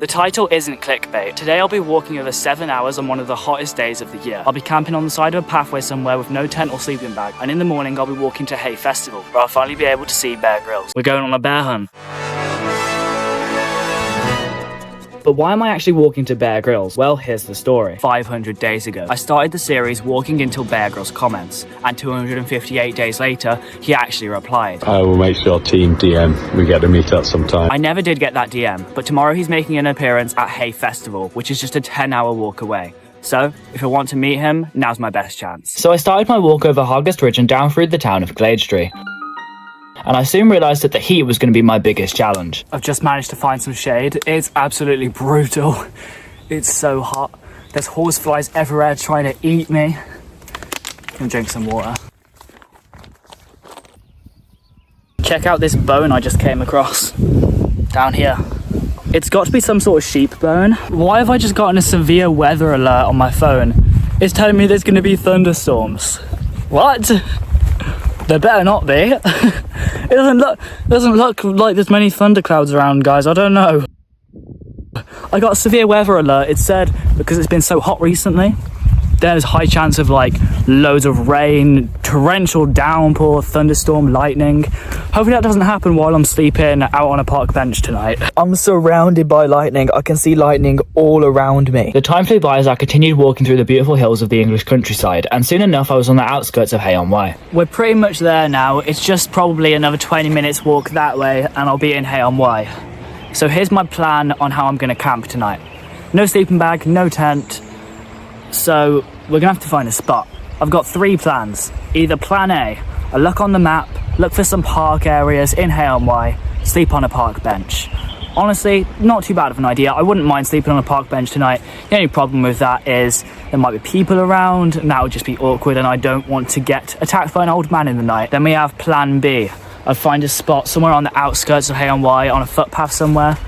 The title isn't clickbait. Today I'll be walking over 7 hours on one of the hottest days of the year. I'll be camping on the side of a pathway somewhere with no tent or sleeping bag, and in the morning I'll be walking to Hay Festival, where I'll finally be able to see Bear Grylls. We're going on a bear hunt. But why am I actually walking to Bear Grylls? Well, here's the story. 500 days ago, I started the series walking until Bear Grylls comments, and 258 days later, he actually replied. I will make sure Team DM we get to meet up sometime. I never did get that DM, but tomorrow he's making an appearance at Hay Festival, which is just a 10-hour walk away. So, if I want to meet him, now's my best chance. So I started my walk over Hargest Ridge and down through the town of Gladestry. And I soon realised that the heat was going to be my biggest challenge. I've just managed to find some shade. It's absolutely brutal. It's so hot. There's horseflies everywhere trying to eat me. I'm gonna drink some water. Check out this bone I just came across. Down here. It's got to be some sort of sheep bone. Why have I just gotten a severe weather alert on my phone? It's telling me there's going to be thunderstorms. What? There better not be. It doesn't look like there's many thunderclouds around, guys. I don't know. I got a severe weather alert. It said because it's been so hot recently, there's high chance of like loads of rain, torrential downpour, thunderstorm, lightning. Hopefully that doesn't happen while I'm sleeping out on a park bench tonight. I'm surrounded by lightning. I can see lightning all around me. The time flew by as I continued walking through the beautiful hills of the English countryside, and soon enough I was on the outskirts of Hay-on-Wye. We're pretty much there now. It's just probably another 20 minutes walk that way and I'll be in Hay-on-Wye. So here's my plan on how I'm going to camp tonight. No sleeping bag, no tent. So we're gonna have to find a spot. I've got 3 plans. Either plan A, I look on the map, look for some park areas in Hay-on-Wye, sleep on a park bench. Honestly, not too bad of an idea. I wouldn't mind sleeping on a park bench tonight. The only problem with that is there might be people around and that would just be awkward, and I don't want to get attacked by an old man in the night. Then we have plan B. I'd find a spot somewhere on the outskirts of Hay-on-Wye on a footpath somewhere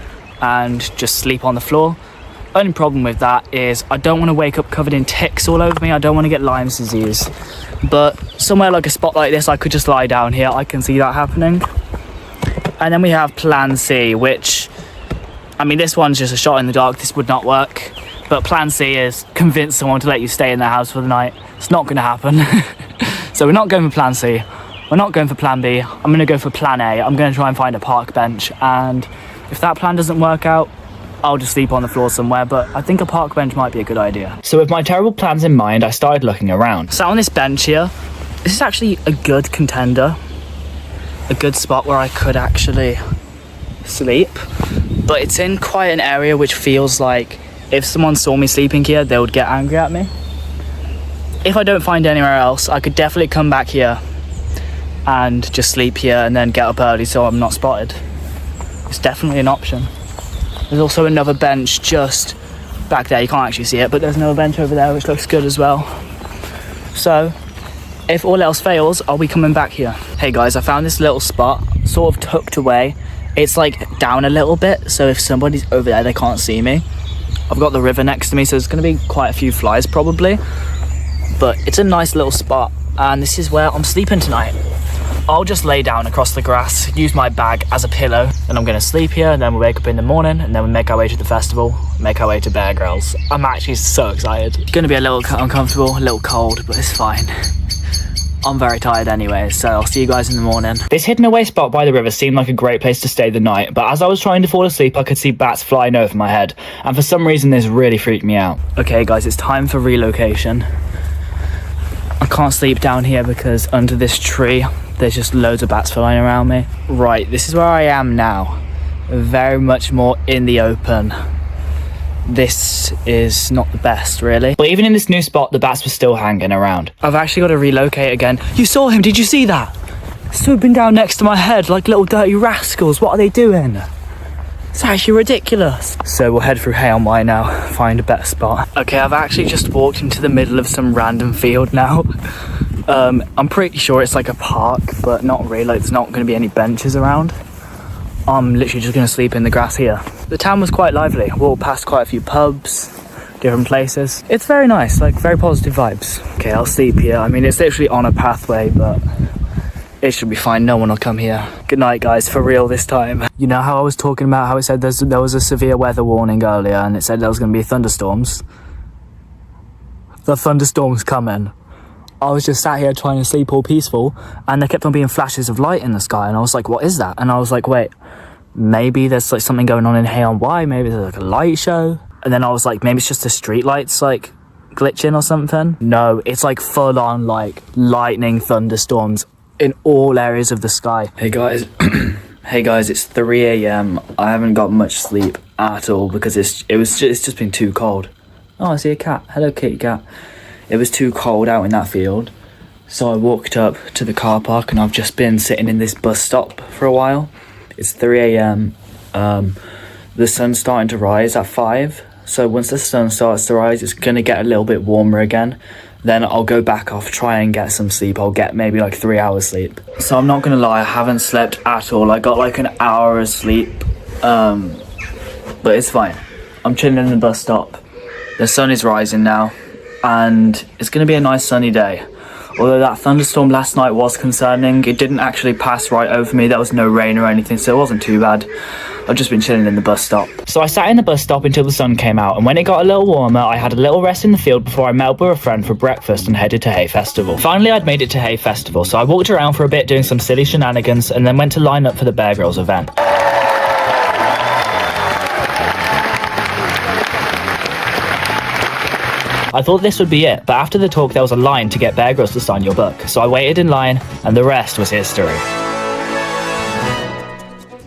and just sleep on the floor. Only problem with that is I don't want to wake up covered in ticks all over me. I don't want to get Lyme's disease. But somewhere like a spot like this, I could just lie down here. I can see that happening. And then we have plan C, which, I mean, this one's just a shot in the dark. This would not work. But plan C is convince someone to let you stay in their house for the night. It's not going to happen. So we're not going for plan C. We're not going for plan B. I'm going to go for plan A. I'm going to try and find a park bench. And if that plan doesn't work out, I'll just sleep on the floor somewhere, but I think a park bench might be a good idea. So with my terrible plans in mind, I started looking around. Sat on this bench here. This is actually a good contender. A good spot where I could actually sleep. But it's in quite an area which feels like if someone saw me sleeping here, they would get angry at me. If I don't find anywhere else, I could definitely come back here and just sleep here and then get up early so I'm not spotted. It's definitely an option. There's also another bench just back there. You can't actually see it, but there's another bench over there which looks good as well. So if all else fails, I'll be coming back here. Hey guys, I found this little spot sort of tucked away. It's like down a little bit, so if somebody's over there they can't see me. I've got the river next to me, so there's going to be quite a few flies probably, but it's a nice little spot, and this is where I'm sleeping tonight. I'll just lay down across the grass, use my bag as a pillow, and I'm going to sleep here, and then we'll wake up in the morning, and then we'll make our way to the festival, make our way to Bear Grylls. I'm actually so excited. It's going to be a little uncomfortable, a little cold, but it's fine. I'm very tired anyway, so I'll see you guys in the morning. This hidden away spot by the river seemed like a great place to stay the night, but as I was trying to fall asleep, I could see bats flying over my head, and for some reason this really freaked me out. Okay guys, it's time for relocation. I can't sleep down here because under this tree, there's just loads of bats flying around me. Right, this is where I am now. Very much more in the open. This is not the best, really. But even in this new spot, the bats were still hanging around. I've actually got to relocate again. You saw him, did you see that? Swooping down next to my head like little dirty rascals. What are they doing? It's actually ridiculous. So we'll head through Hay-on-Wye now, find a better spot. Okay, I've actually just walked into the middle of some random field now. I'm pretty sure it's like a park, but not really. Like, there's not going to be any benches around. I'm literally just going to sleep in the grass here. The town was quite lively. Walked past quite a few pubs, different places. It's very nice, like very positive vibes. Okay, I'll sleep here. I mean, it's literally on a pathway, but It should be fine, no one will come here. Good night, guys, for real this time. You know how I was talking about how it said there was a severe weather warning earlier and it said there was going to be thunderstorms? The thunderstorm's coming. I was just sat here trying to sleep all peaceful and there kept on being flashes of light in the sky and I was like, what is that? And I was like, wait, maybe there's like something going on in Hay-on-Wye, maybe there's like a light show. And then I was like, maybe it's just the street lights like glitching or something. No, it's like full on like lightning thunderstorms in all areas of the sky. Hey guys, hey guys, it's 3 a.m. I haven't got much sleep at all because it's just been too cold. Oh, I see a cat. Hello, kitty cat. It was too cold out in that field, so I walked up to the car park and I've just been sitting in this bus stop for a while. It's 3 a.m. The sun's starting to rise at 5, so once the sun starts to rise, it's gonna get a little bit warmer again. Then I'll go back off, try and get some sleep. I'll get maybe like 3 hours sleep. So I'm not gonna lie, I haven't slept at all. I got like an hour of sleep, but it's fine. I'm chilling in the bus stop. The sun is rising now, and it's gonna be a nice sunny day. Although that thunderstorm last night was concerning, it didn't actually pass right over me. There was no rain or anything, so it wasn't too bad. I've just been chilling in the bus stop. So I sat in the bus stop until the sun came out, and when it got a little warmer, I had a little rest in the field before I met up with a friend for breakfast and headed to Hay Festival. Finally, I'd made it to Hay Festival, so I walked around for a bit doing some silly shenanigans and then went to line up for the Bear Grylls event. I thought this would be it, but after the talk there was a line to get Bear Grylls to sign your book, so I waited in line and the rest was history.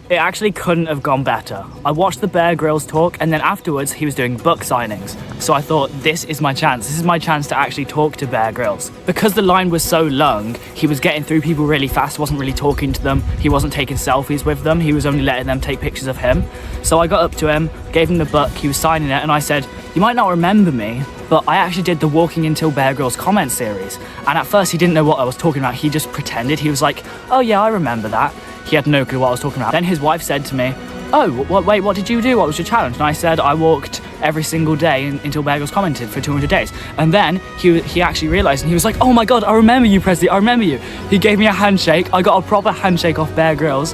It actually couldn't have gone better. I watched the Bear Grylls talk and then afterwards he was doing book signings. So I thought, this is my chance. This is my chance to actually talk to Bear Grylls. Because the line was so long, he was getting through people really fast, wasn't really talking to them. He wasn't taking selfies with them. He was only letting them take pictures of him. So I got up to him, gave him the book, he was signing it, and I said, you might not remember me, but I actually did the Walking Until Bear Grylls comment series. And at first he didn't know what I was talking about. He just pretended. He was like, oh yeah, I remember that. He had no clue what I was talking about. Then his wife said to me, oh, wait, what did you do? What was your challenge? And I said, I walked every single day until Bear Grylls commented for 200 days. And then he actually realised and he was like, oh my God, I remember you, Presley, I remember you. He gave me a handshake. I got a proper handshake off Bear Grylls.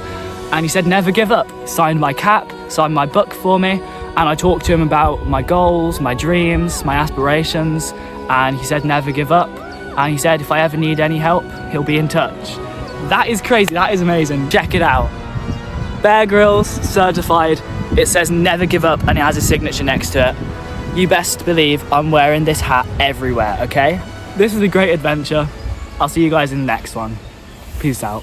And he said, never give up. Signed my cap, signed my book for me. And I talked to him about my goals, my dreams, my aspirations. And he said, never give up. And he said, if I ever need any help, he'll be in touch. That is crazy, that is amazing. Check it out. Bear Grylls, certified. It says never give up and it has a signature next to it. You best believe I'm wearing this hat everywhere, okay? This is a great adventure. I'll see you guys in the next one. Peace out.